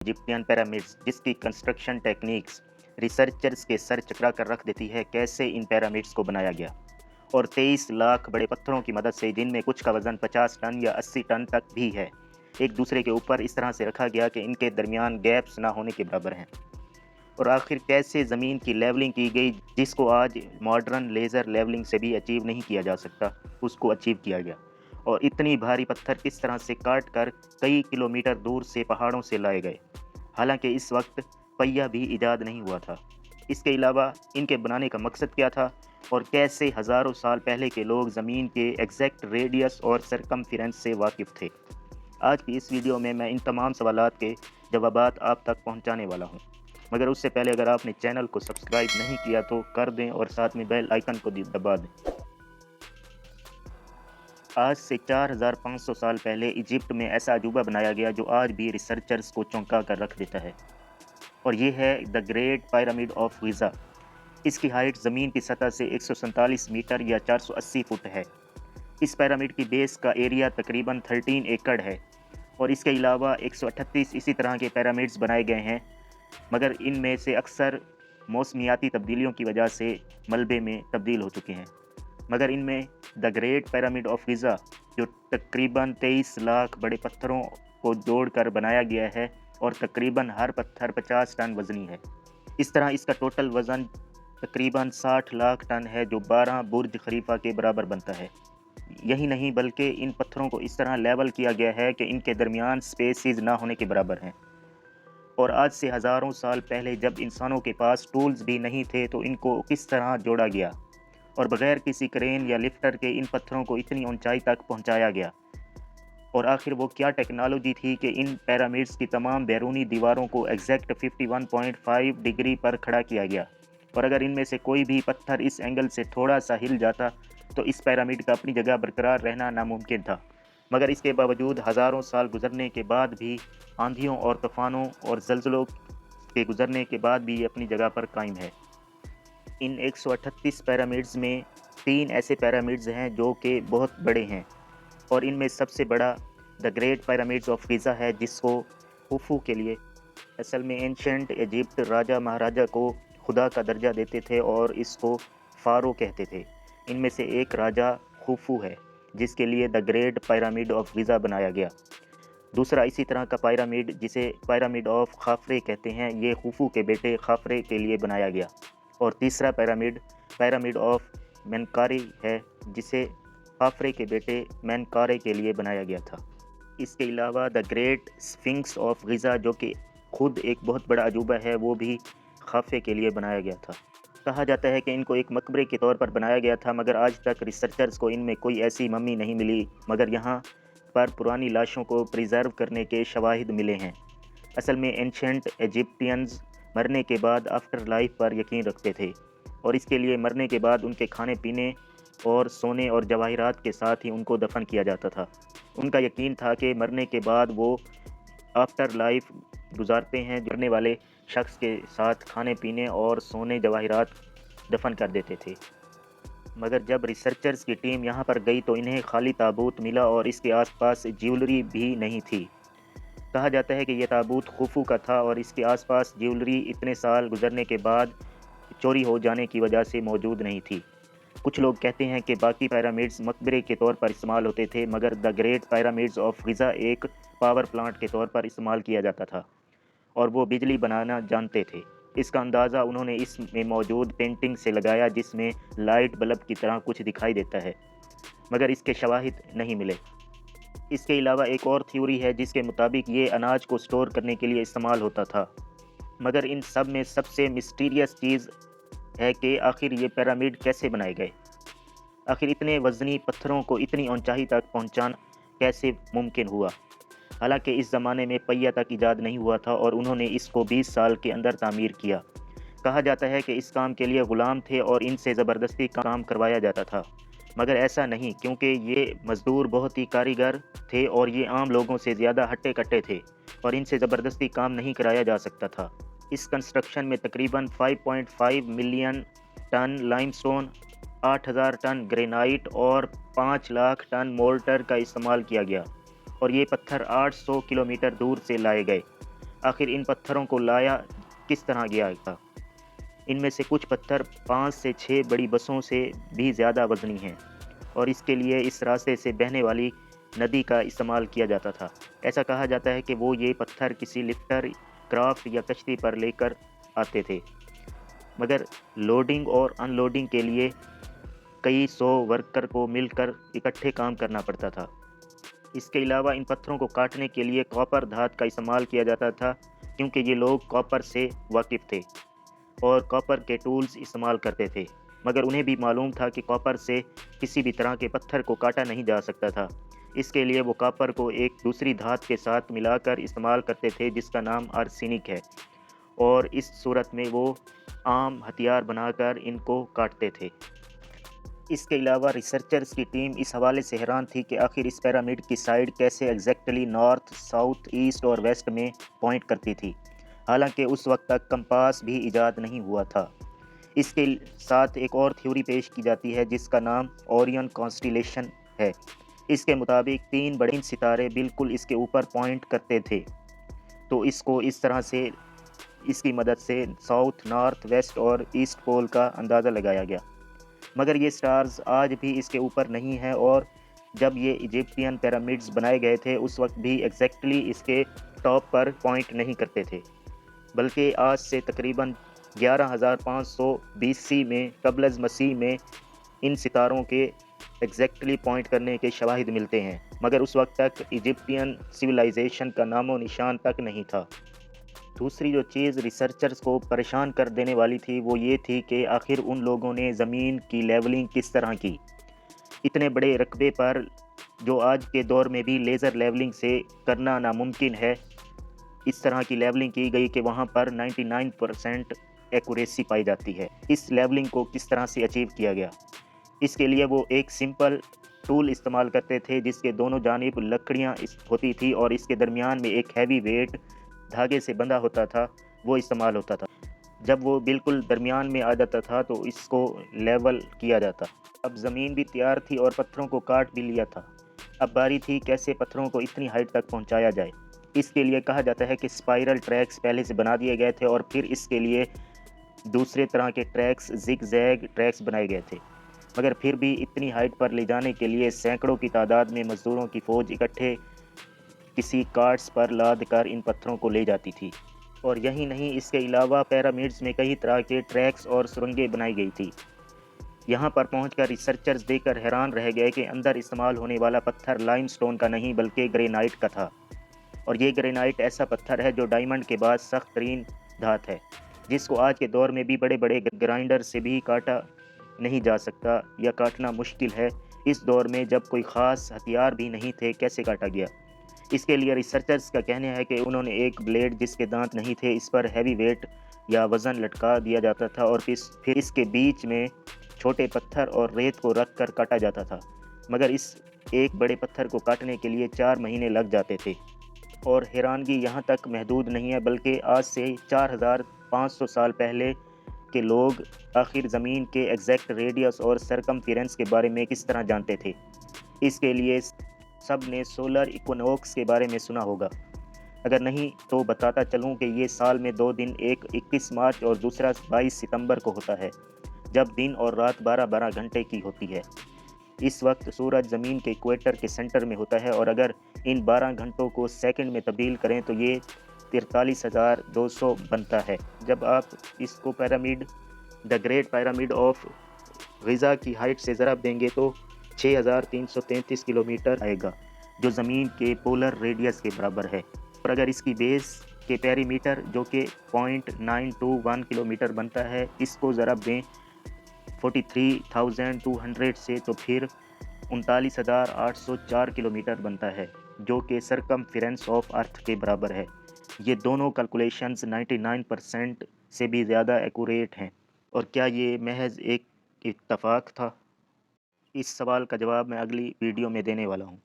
Egyptian pyramids जिसकी construction techniques researchers के sir चकरा कर रख देती है। कैसे इन पिरामिड्स को बनाया गया और 23 लाख बड़े पत्थरों की मदद से, जिनमें कुछ का वजन 50 टन या 80 टन तक भी है, एक दूसरे के ऊपर इस तरह से रखा गया कि इनके दरमियान गैप्स ना होने के बराबर हैं। और आखिर कैसे ज़मीन की लेवलिंग की गई, जिसको आज मॉडर्न लेज़र लेवलिंग से भी अचीव नहीं किया जा सकता, उसको अचीव किया गया। और इतनी भारी पत्थर किस तरह से काट कर कई किलोमीटर दूर से पहाड़ों से लाए गए, हालांकि इस वक्त पहिया भी ईजाद नहीं हुआ था। इसके अलावा इनके बनाने का मकसद क्या था और कैसे हज़ारों साल पहले के लोग ज़मीन के एग्जैक्ट रेडियस और सरकमफेरेंस से वाकिफ़ थे। आज की इस वीडियो में मैं इन तमाम सवालात के जवाबात आप तक पहुंचाने वाला हूं। मगर उससे पहले अगर आपने चैनल को सब्सक्राइब नहीं किया तो कर दें और साथ में बेल आइकन को दबा दें। आज से 4500 साल पहले इजिप्ट में ऐसा अजूबा बनाया गया जो आज भी रिसर्चर्स को चौंका कर रख देता है, और ये है the great pyramid of Giza. इसकी हाइट ज़मीन की सतह से 147 मीटर या 480 फुट है। इस पिरामिड की बेस का एरिया तकरीबन 13 एकड़ है और इसके अलावा 138 इसी तरह के पिरामिड्स बनाए गए हैं, मगर इनमें से अक्सर मौसमियाती तब्दीलियों की वजह से मलबे में तब्दील हो चुके हैं। मगर इनमें the great pyramid of Giza, जो तकरीबन 23 लाख बड़े पत्थरों को जोड़कर बनाया गया है और तकरीबन हर पत्थर 50 टन वज़नी है। इस तरह इसका टोटल वज़न तकरीबन 60 लाख टन है, जो 12 बुर्ज खलीफा के बराबर बनता है। यही नहीं बल्कि इन पत्थरों को इस तरह लेवल किया गया है कि इनके दरमियान स्पेसिस ना होने के बराबर हैं। और आज से हज़ारों साल पहले जब इंसानों के पास टूल्स भी नहीं थे तो इनको किस तरह जोड़ा गया और बग़ैर किसी क्रेन या लिफ्टर के इन पत्थरों को इतनी ऊंचाई तक पहुंचाया गया। और आखिर वो क्या टेक्नोलॉजी थी कि इन पिरामिड्स की तमाम बैरूनी दीवारों को एग्जैक्ट 51.5 डिग्री पर खड़ा किया गया, और अगर इनमें से कोई भी पत्थर इस एंगल से थोड़ा सा हिल जाता तो इस पिरामिड का अपनी जगह बरकरार रहना नामुमकिन था। मगर इसके बावजूद हज़ारों साल गुजरने के बाद भी, आंधियों और तूफ़ानों और ज़लज़लों के गुजरने के बाद भी ये अपनी जगह पर कायम है। इन 138 पिरामिड्स में 3 ऐसे पिरामिड्स हैं जो कि बहुत बड़े हैं, और इनमें सबसे बड़ा the great pyramids of Giza है, जिसको खुफू के लिए असल में एंशंट इजिप्ट राजा महाराजा को खुदा का दर्जा देते थे और इसको फ़ारो कहते थे। इनमें से एक राजा खुफू है जिसके लिए the great pyramid of Giza बनाया गया। दूसरा इसी तरह का पिरामिड जिसे पिरामिड ऑफ खाफरे कहते हैं, ये खुफू के बेटे खाफरे के लिए बनाया गया। और तीसरा पिरामिड पिरामिड ऑफ मेनकारे है, जिसे खाफरे के बेटे मेनकारे के लिए बनाया गया था। इसके अलावा the great sphinx of Giza, जो कि खुद एक बहुत बड़ा अजूबा है, वो भी खाफे के लिए बनाया गया था। कहा जाता है कि इनको एक मकबरे के तौर पर बनाया गया था, मगर आज तक रिसर्चर्स को इनमें कोई ऐसी मम्मी नहीं मिली, मगर यहाँ पर पुरानी लाशों को प्रिजर्व करने के शवाहिद मिले हैं। असल में एंशंट इजिप्टियंस मरने के बाद आफ्टर लाइफ पर यकीन रखते थे, और इसके लिए मरने के बाद उनके खाने पीने और सोने और जवाहिरात के साथ ही उनको दफन किया जाता था। उनका यकीन था कि मरने के बाद वो आफ्टर लाइफ गुजारते हैं, मरने वाले शख्स के साथ खाने पीने और सोने जवाहिरात दफन कर देते थे। मगर जब रिसर्चर्स की टीम यहाँ पर गई तो इन्हें खाली ताबूत मिला और इसके आसपास ज्वेलरी भी नहीं थी। कहा जाता है कि यह ताबूत खुफू का था और इसके आसपास ज्वेलरी इतने साल गुजरने के बाद चोरी हो जाने की वजह से मौजूद नहीं थी। कुछ लोग कहते हैं कि बाकी पिरामिड्स मकबरे के तौर पर इस्तेमाल होते थे, मगर the great pyramids of Giza एक पावर प्लांट के तौर पर इस्तेमाल किया जाता था और वो बिजली बनाना जानते थे। इसका अंदाज़ा उन्होंने इसमें मौजूद पेंटिंग से लगाया, जिसमें लाइट बल्ब की तरह कुछ दिखाई देता है, मगर इसके शवाहिद नहीं मिले। इसके अलावा एक और थ्योरी है जिसके मुताबिक ये अनाज को स्टोर करने के लिए इस्तेमाल होता था। मगर इन सब में सबसे मिस्टीरियस चीज़ है कि आखिर ये पिरामिड कैसे बनाए गए। आखिर इतने वज़नी पत्थरों को इतनी ऊंचाई तक पहुंचाना कैसे मुमकिन हुआ, हालांकि इस ज़माने में पहिया तक ईजाद नहीं हुआ था और उन्होंने इसको 20 साल के अंदर तामीर किया। कहा जाता है कि इस काम के लिए ग़ुलाम थे और इनसे ज़बरदस्ती काम करवाया जाता था, मगर ऐसा नहीं, क्योंकि ये मज़दूर बहुत ही कारीगर थे और ये आम लोगों से ज़्यादा हट्टे कट्टे थे और इनसे ज़बरदस्ती काम नहीं कराया जा सकता था। इस कंस्ट्रक्शन में तकरीबन 5.5 million ton limestone, 8000 ton granite और 5 लाख टन मोल्टर का इस्तेमाल किया गया, और ये पत्थर 800 किलोमीटर दूर से लाए गए। आखिर इन पत्थरों को लाया किस तरह गया था? इनमें से कुछ पत्थर 5 से 6 बड़ी बसों से भी ज़्यादा वज़नी हैं और इसके लिए इस रास्ते से बहने वाली नदी का इस्तेमाल किया जाता था। ऐसा कहा जाता है कि वो ये पत्थर किसी लिफ्टर, क्राफ्ट या कश्ती पर लेकर आते थे, मगर लोडिंग और अनलोडिंग के लिए कई 100 वर्कर को मिलकर इकट्ठे काम करना पड़ता था। इसके अलावा इन पत्थरों को काटने के लिए कॉपर धात का इस्तेमाल किया जाता था, क्योंकि ये लोग कॉपर से वाकिफ़ थे और कॉपर के टूल्स इस्तेमाल करते थे, मगर उन्हें भी मालूम था कि कॉपर से किसी भी तरह के पत्थर को काटा नहीं जा सकता था। इसके लिए वो कॉपर को एक दूसरी धात के साथ मिलाकर इस्तेमाल करते थे जिसका नाम आर्सेनिक है, और इस सूरत में वो आम हथियार बनाकर इनको काटते थे। इसके अलावा रिसर्चर्स की टीम इस हवाले से हैरान थी कि आखिर इस पिरामिड की साइड कैसे एग्जैक्टली नॉर्थ, साउथ, ईस्ट और वेस्ट में पॉइंट करती थी। हालांकि उस वक्त तक कंपास भी इजाद नहीं हुआ था। इसके साथ एक और थ्योरी पेश की जाती है जिसका नाम ओरियन कॉन्स्टिलेशन है। इसके मुताबिक 3 बड़े सितारे बिल्कुल इसके ऊपर पॉइंट करते थे, तो इसको इस तरह से इसकी मदद से साउथ, नॉर्थ, वेस्ट और ईस्ट पोल का अंदाज़ा लगाया गया। मगर ये स्टार्स आज भी इसके ऊपर नहीं हैं, और जब ये इजिप्टियन पिरामिड्स बनाए गए थे उस वक्त भी एग्जैक्टली इसके टॉप पर पॉइंट नहीं करते थे, बल्कि आज से तकरीबन 11,500 BC में कबल मसीह में इन सितारों के एग्जैक्टली पॉइंट करने के शवाहिद मिलते हैं, मगर उस वक्त तक इजिप्टियन सिविलाइजेशन का नामो निशान तक नहीं था। दूसरी जो चीज़ रिसर्चर्स को परेशान कर देने वाली थी वो ये थी कि आखिर उन लोगों ने ज़मीन की लेवलिंग किस तरह की। इतने बड़े रकबे पर, जो आज के दौर में भी लेज़र लेवलिंग से करना नामुमकिन है, इस तरह की लेवलिंग की गई कि वहाँ पर 99% एक्यूरेसी पाई जाती है। इस लेवलिंग को किस तरह से अचीव किया गया? इसके लिए वो एक सिंपल टूल इस्तेमाल करते थे जिसके दोनों जानिब लकड़ियाँ होती थी और इसके दरमियान में एक हैवी वेट धागे से बंधा होता था, वो इस्तेमाल होता था। जब वो बिल्कुल दरमियान में आ जाता था तो इसको लेवल किया जाता। अब ज़मीन भी तैयार थी और पत्थरों को काट भी लिया था। अब बारी थी कैसे पत्थरों को इतनी हाइट तक पहुंचाया जाए। इसके लिए कहा जाता है कि स्पाइरल ट्रैक्स पहले से बना दिए गए थे और फिर इसके लिए दूसरे तरह के ट्रैक्स, जिग जैग ट्रैक्स बनाए गए थे। मगर फिर भी इतनी हाइट पर ले जाने के लिए सैकड़ों की तादाद में मजदूरों की फ़ौज इकट्ठे किसी कार्ट्स पर लाद कर इन पत्थरों को ले जाती थी। और यही नहीं, इसके अलावा पिरामिड्स में कई तरह के ट्रैक्स और सुरंगें बनाई गई थी। यहाँ पर पहुंचकर रिसर्चर्स देखकर हैरान रह गए कि अंदर इस्तेमाल होने वाला पत्थर लाइमस्टोन का नहीं बल्कि ग्रेनाइट का था, और ये ग्रेनाइट ऐसा पत्थर है जो डायमंड के बाद सख्त तरीन धात है, जिसको आज के दौर में भी बड़े बड़े ग्राइंडर से भी काटा नहीं जा सकता या काटना मुश्किल है। इस दौर में जब कोई ख़ास हथियार भी नहीं थे, कैसे काटा गया? इसके लिए रिसर्चर्स का कहना है कि उन्होंने एक ब्लेड जिसके दांत नहीं थे, इस पर हैवी वेट या वज़न लटका दिया जाता था और फिर इसके बीच में छोटे पत्थर और रेत को रख कर काटा जाता था। मगर इस एक बड़े पत्थर को काटने के लिए 4 महीने लग जाते थे। और हैरानगी यहाँ तक महदूद नहीं है, बल्कि आज से 4500 साल पहले के लोग आखिर ज़मीन के एग्जैक्ट रेडियस और सरकमफेरेंस के बारे में किस तरह जानते थे। इसके लिए सब ने सोलर इक्विनॉक्स के बारे में सुना होगा। अगर नहीं तो बताता चलूँ कि ये साल में 2 दिन, एक 21 मार्च और दूसरा 22 सितंबर को होता है, जब दिन और रात 12-12 घंटे की होती है। इस वक्त सूरज ज़मीन के इक्वेटर के सेंटर में होता है, और अगर इन 12 घंटों को सेकंड में तब्दील करें तो ये 43,200 बनता है। जब आप इसको pyramid, the great pyramid of Giza की हाइट से ज़रब देंगे तो 6,333 किलोमीटर आएगा, जो ज़मीन के पोलर रेडियस के बराबर है। और अगर इसकी बेस के पेरीमीटर, जो कि 0.921 किलोमीटर बनता है, इसको ज़रब दें 43,200 से, तो फिर 39,804 किलोमीटर बनता है, जो कि सरकमफेरेंस ऑफ अर्थ के बराबर है। ये दोनों कैलकुलेशंस 99% से भी ज़्यादा एक्यूरेट हैं। और क्या ये महज एक इत्तफाक था? इस सवाल का जवाब मैं अगली वीडियो में देने वाला हूँ।